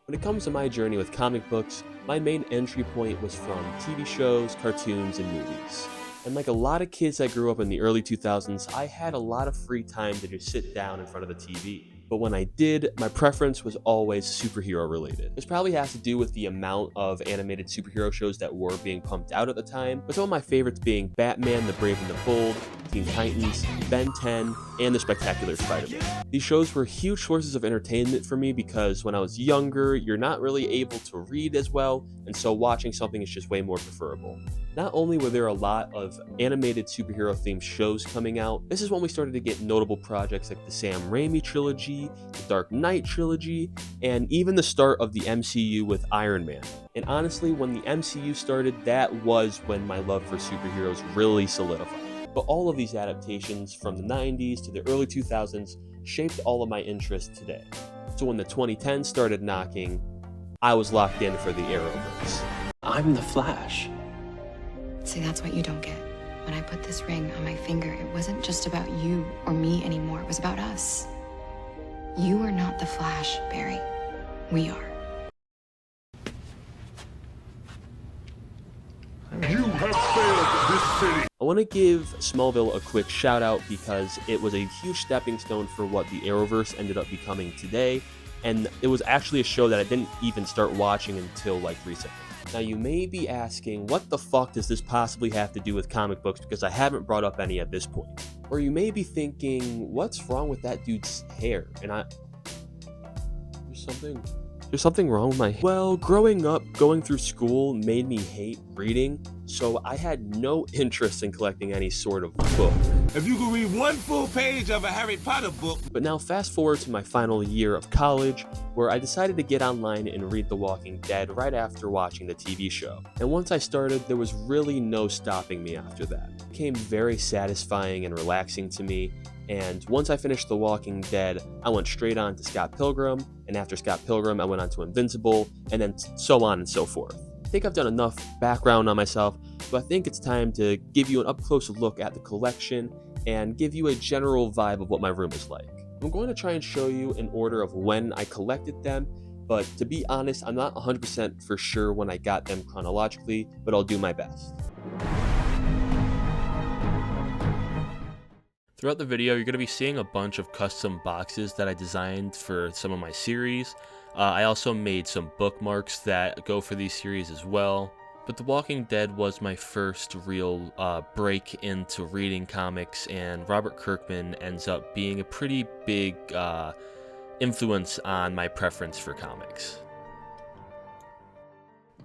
When it comes to my journey with comic books, my main entry point was from TV shows, cartoons, and movies. And like a lot of kids that grew up in the early 2000s, I had a lot of free time to just sit down in front of the TV. But when I did, my preference was always superhero related. This probably has to do with the amount of animated superhero shows that were being pumped out at the time, with some of my favorites being Batman, the Brave and the Bold, Teen Titans, Ben 10, and The Spectacular Spider-Man. These shows were huge sources of entertainment for me because when I was younger, you're not really able to read as well, and so watching something is just way more preferable. Not only were there a lot of animated superhero-themed shows coming out, this is when we started to get notable projects like the Sam Raimi trilogy, the Dark Knight trilogy, and even the start of the MCU with Iron Man. And honestly, when the MCU started, that was when my love for superheroes really solidified. But all of these adaptations from the 90s to the early 2000s shaped all of my interests today. So when the 2010s started knocking, I was locked in for the Arrowverse. I'm the Flash. See, that's what you don't get. When I put this ring on my finger, it wasn't just about you or me anymore. It was about us. You are not the Flash, Barry. We are. You have failed this city. I want to give Smallville a quick shout out because it was a huge stepping stone for what the Arrowverse ended up becoming today, and it was actually a show that I didn't even start watching until like recently. Now you may be asking, what the fuck does this possibly have to do with comic books, because I haven't brought up any at this point. Or you may be thinking, what's wrong with that dude's hair? And There's something wrong with my... Well, growing up, going through school made me hate reading, so I had no interest in collecting any sort of book. If you could read one full page of a Harry Potter book... But now fast forward to my final year of college, where I decided to get online and read The Walking Dead right after watching the TV show. And once I started, there was really no stopping me after that. It became very satisfying and relaxing to me. And once I finished The Walking Dead, I went straight on to Scott Pilgrim, and after Scott Pilgrim, I went on to Invincible, and then so on and so forth. I think I've done enough background on myself, so I think it's time to give you an up-close look at the collection and give you a general vibe of what my room is like. I'm going to try and show you in order of when I collected them, but to be honest, I'm not 100% for sure when I got them chronologically, but I'll do my best. Throughout the video, you're going to be seeing a bunch of custom boxes that I designed for some of my series. I also made some bookmarks that go for these series as well. But The Walking Dead was my first real break into reading comics, and Robert Kirkman ends up being a pretty big influence on my preference for comics.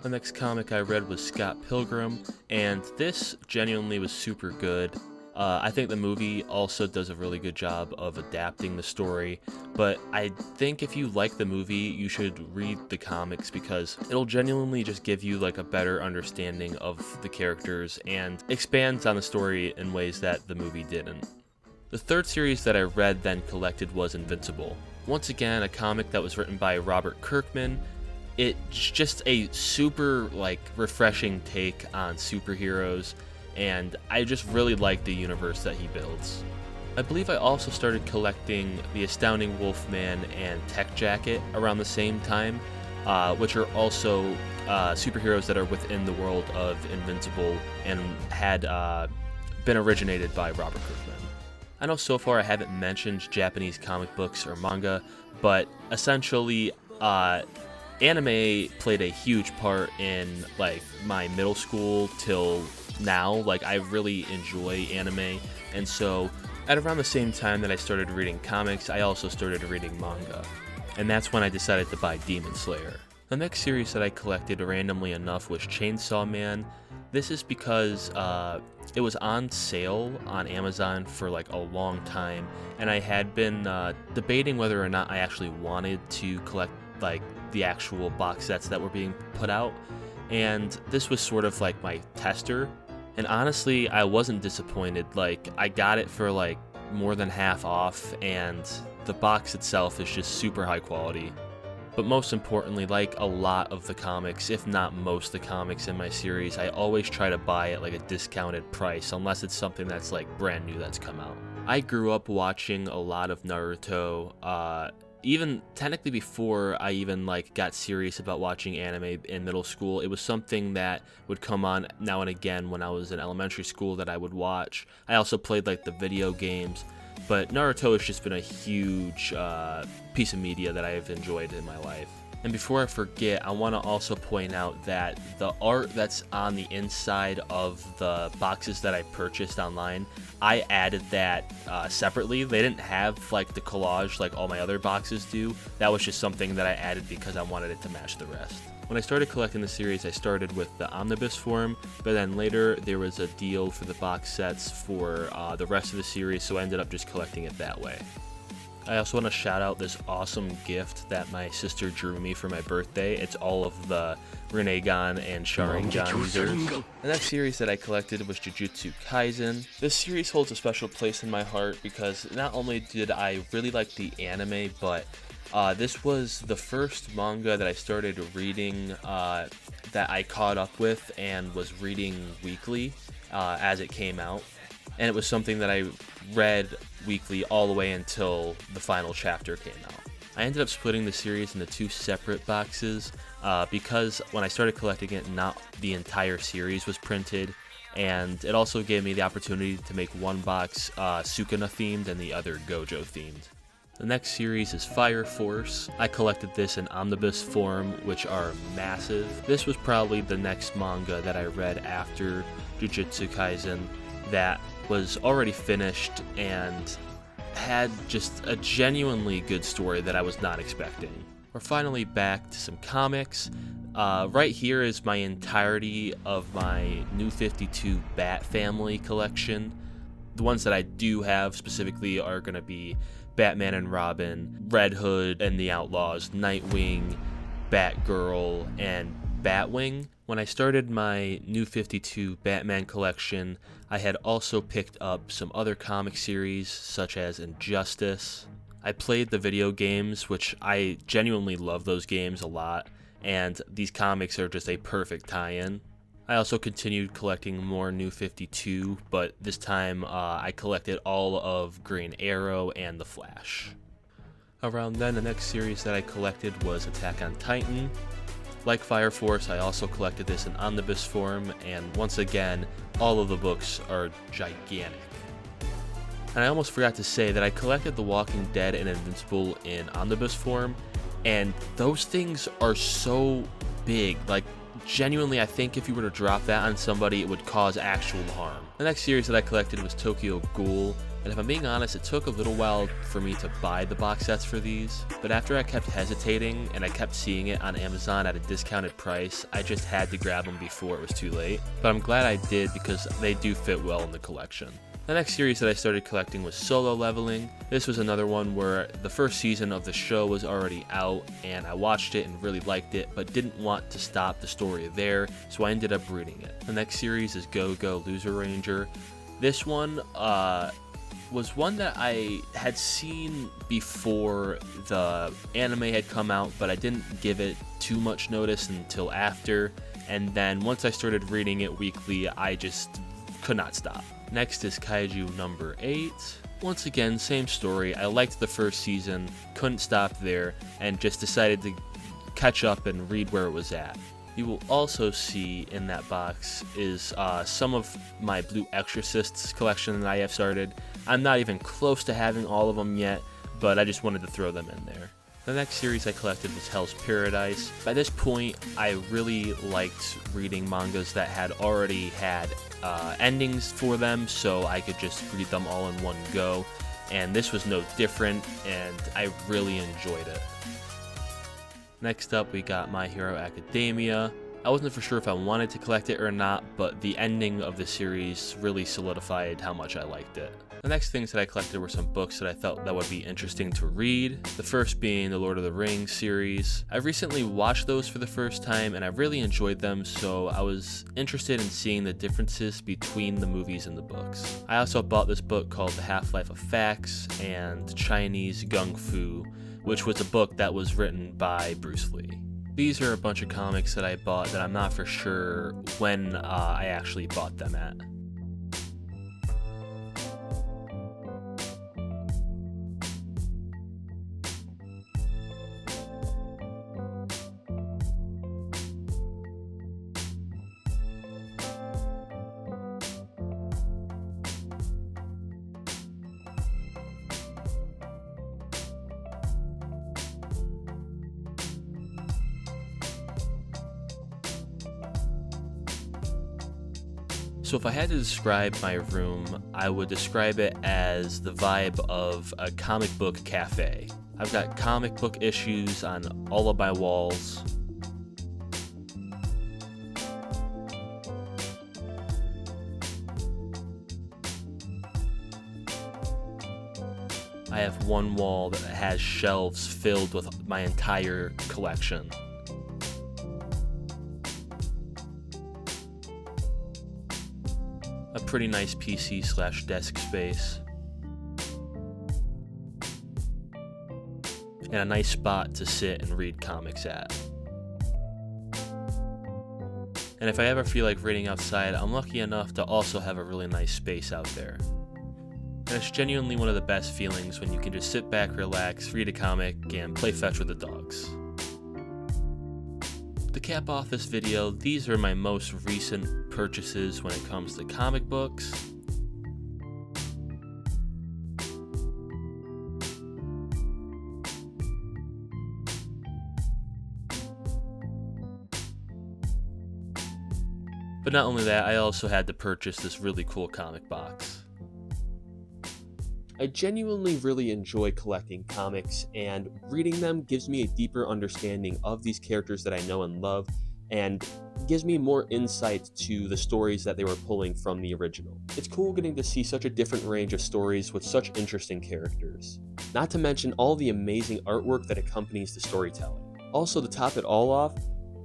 The next comic I read was Scott Pilgrim, and this genuinely was super good. I think the movie also does a really good job of adapting the story, but I think if you like the movie, you should read the comics because it'll genuinely just give you like a better understanding of the characters and expands on the story in ways that the movie didn't. The third series that I read then collected was Invincible. Once again, a comic that was written by Robert Kirkman. It's just a super refreshing take on superheroes, and I just really like the universe that he builds. I believe I also started collecting The Astounding Wolfman and Tech Jacket around the same time, which are also superheroes that are within the world of Invincible and had been originated by Robert Kirkman. I know so far I haven't mentioned Japanese comic books or manga, but essentially anime played a huge part in my middle school till now. I really enjoy anime, and so at around the same time that I started reading comics, I also started reading manga, and that's when I decided to buy Demon Slayer. The next series that I collected randomly enough was Chainsaw Man. This is because it was on sale on Amazon for a long time, and I had been debating whether or not I actually wanted to collect the actual box sets that were being put out, and this was sort of my tester. And honestly, I wasn't disappointed. I got it for more than half off, and the box itself is just super high quality. But most importantly, like a lot of the comics, if not most of the comics in my series, I always try to buy at a discounted price, unless it's something that's brand new that's come out. I grew up watching a lot of Naruto, even technically before I even like got serious about watching anime in middle school, it was something that would come on now and again when I was in elementary school that I would watch. I also played like the video games, but Naruto has just been a huge piece of media that I have enjoyed in my life. And before I forget, I want to also point out that the art that's on the inside of the boxes that I purchased online, I added that separately. They didn't have like the collage like all my other boxes do. That was just something that I added because I wanted it to match the rest. When I started collecting the series, I started with the omnibus form, but then later there was a deal for the box sets for the rest of the series, so I ended up just collecting it that way. I also want to shout out this awesome gift that my sister drew me for my birthday. It's all of the Rinnegan and Sharingan users. The next series that I collected was Jujutsu Kaisen. This series holds a special place in my heart because not only did I really like the anime, but this was the first manga that I started reading that I caught up with and was reading weekly as it came out. And it was something that I read weekly all the way until the final chapter came out. I ended up splitting the series into 2 separate boxes because when I started collecting it, not the entire series was printed, and it also gave me the opportunity to make one box Sukuna themed and the other Gojo themed. The next series is Fire Force. I collected this in omnibus form, which are massive. This was probably the next manga that I read after Jujutsu Kaisen that was already finished and had just a genuinely good story that I was not expecting. We're finally back to some comics. Right here is my entirety of my New 52 Bat Family collection. The ones that I do have specifically are going to be Batman and Robin, Red Hood and the Outlaws, Nightwing, Batgirl, and Batwing. When I started my New 52 Batman collection, I had also picked up some other comic series such as Injustice. I played the video games, which I genuinely love those games a lot, and these comics are just a perfect tie-in. I also continued collecting more New 52, but this time I collected all of Green Arrow and The Flash. Around then, the next series that I collected was Attack on Titan. Like Fire Force, I also collected this in omnibus form, and once again, all of the books are gigantic. And I almost forgot to say that I collected The Walking Dead and Invincible in omnibus form, and those things are so big. Like, genuinely, I think if you were to drop that on somebody, it would cause actual harm. The next series that I collected was Tokyo Ghoul, and if I'm being honest, it took a little while for me to buy the box sets for these, but after I kept hesitating and I kept seeing it on Amazon at a discounted price, I just had to grab them before it was too late. But I'm glad I did because they do fit well in the collection. The next series that I started collecting was Solo Leveling. This was another one where the first season of the show was already out and I watched it and really liked it, but didn't want to stop the story there, so I ended up reading it. The next series is Go Go Loser Ranger. This one was one that I had seen before the anime had come out, but I didn't give it too much notice until after, and then once I started reading it weekly, I just could not stop. Next is Kaiju number 8. Once again, same story. I liked the first season, couldn't stop there, and just decided to catch up and read where it was at. You will also see in that box is some of my Blue Exorcists collection that I have started. I'm not even close to having all of them yet, but I just wanted to throw them in there. The next series I collected was Hell's Paradise. By this point, I really liked reading mangas that had already had endings for them, so I could just read them all in one go, and this was no different, and I really enjoyed it. Next up, we got My Hero Academia. I wasn't for sure if I wanted to collect it or not, but the ending of the series really solidified how much I liked it. The next things that I collected were some books that I felt that would be interesting to read. The first being the Lord of the Rings series. I recently watched those for the first time and I really enjoyed them, so I was interested in seeing the differences between the movies and the books. I also bought this book called The Half-Life of Facts and Chinese Gung Fu, which was a book that was written by Bruce Lee. These are a bunch of comics that I bought that I'm not for sure when I actually bought them at. So if I had to describe my room, I would describe it as the vibe of a comic book cafe. I've got comic book issues on all of my walls. I have one wall that has shelves filled with my entire collection. A pretty nice PC/desk space. And a nice spot to sit and read comics at. And if I ever feel like reading outside, I'm lucky enough to also have a really nice space out there. And it's genuinely one of the best feelings when you can just sit back, relax, read a comic, and play fetch with the dogs. To cap off this video, these are my most recent purchases when it comes to comic books. But not only that, I also had to purchase this really cool comic box. I genuinely really enjoy collecting comics, and reading them gives me a deeper understanding of these characters that I know and love, and gives me more insight to the stories that they were pulling from the original. It's cool getting to see such a different range of stories with such interesting characters. Not to mention all the amazing artwork that accompanies the storytelling. Also, to top it all off,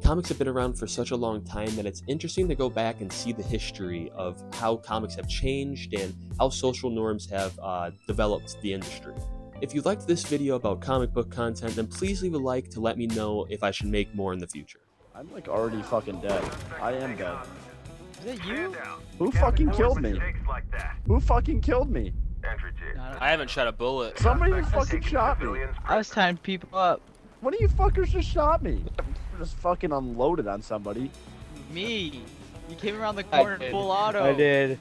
comics have been around for such a long time that it's interesting to go back and see the history of how comics have changed and how social norms have developed the industry. If you liked this video about comic book content, then please leave a like to let me know if I should make more in the future. I'm like already fucking dead. I am dead. Is that you? Who fucking killed me? Who fucking killed me? I haven't shot a bullet. Somebody just fucking shot me. I was tying people up. One of you fuckers just shot me. Just fucking unloaded on somebody. Me. You came around the corner full auto. I did.